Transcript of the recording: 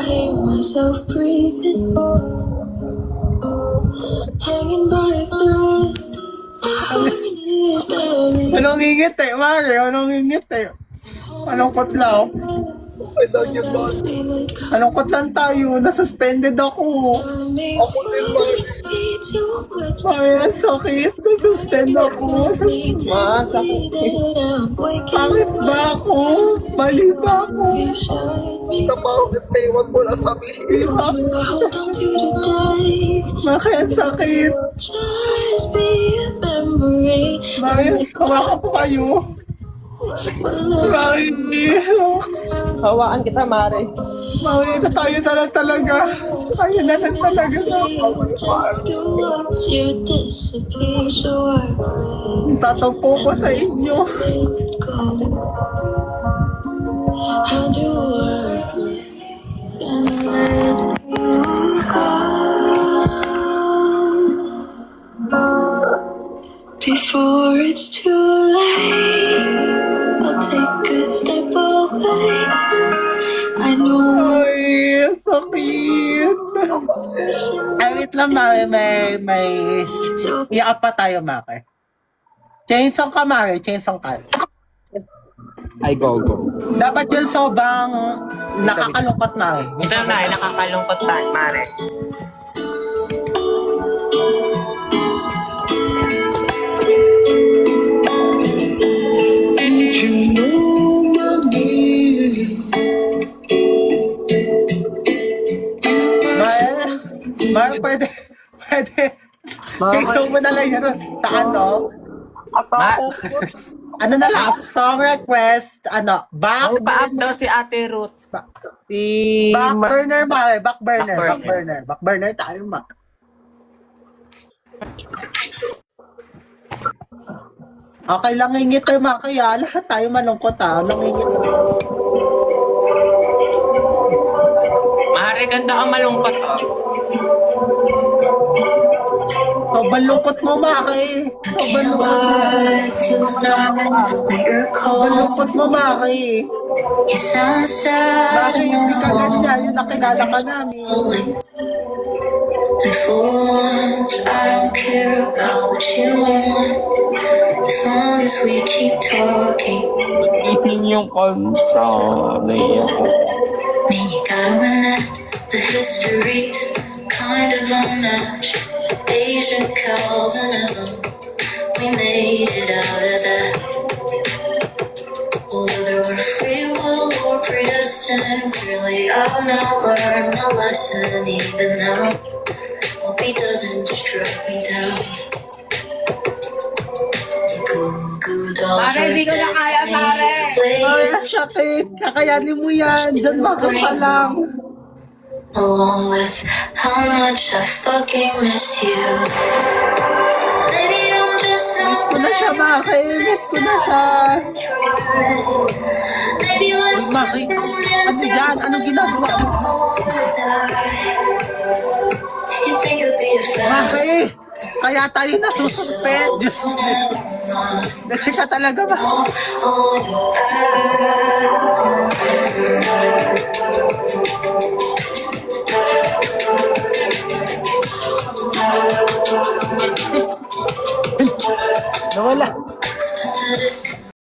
hear myself breathing, hanging by a thread. My heart is burning. Anong ngingit eh, Mare? Anong ngingit eh? Malungkot lang. I love you, man. Malungkot lang tayo. Nasuspended ako. Ako din, man. Mare, ang sakit. Nasuspend ako. Ma, sakit. Bakit ba ako? Mali ba ako? Bakit may wag mo na sabihin? Di ba? Bakit ang sakit? Mare, hawakan po kayo. Mare, Hawakan kita, Mare. Mare, tayo na lang talaga. Tayo na lang talaga. Tatampo ko sa inyo. How do I breathe and let you go before it's too late? I'll take a step away. I know. Ay, sakit. Ay, wait lang, Mare. May... Iyak pa tayo, Mare. Chainsaw ka, Mare. Chainsaw ka. Ay, go. Dapat yun sobrang nakakalungkot, Mare. Ito na, nakakalungkot tayo, Mare. Mare, pwede. Chainsaw mo na lang yun sa ano. Ano na lang, song request, ano, back Paak daw si Ate Ruth. back burner, Mare, back burner tayo, Mac. Okay lang ngingit tayo, Mac, kaya lahat tayo malungkot, nangingit. Mare, ganda ka malungkot, oh. Sobrang lungkot mo, Mac, eh. Sobrang lungkot mo. Sobrang lungkot mo, Mac, eh. You sound sad Bakit hindi ka and ganyan? Yung nakilala ka namin. And for once, I don't care about what you want, as long as we keep talking. Ihin yung kanta. Naiyak ko. I mean, you gotta admit, the history's kind of unmatched. Asian Calvinism, we made it out of that. Whether we're free will or predestined, clearly I've now learned my lesson. Even now, hope he doesn't strike me down. The Goo Goo Dolls are Hindi ko na dead kaya, to me. Mare. Ay, ang sakit. Kakayanin mo yan. Diyan baka pa lang. Along with how much I fucking miss you. Maybe I'm just Miss ko na siya, not Maki. Miss ko na siya. Maybe let's Maki, ano yan? Anong ginagawa mo? You think it'd be a fact? Maki, kaya tayo nasususpend. Diyos ko. Kasi ka talaga ba? Nawala. Pathetic.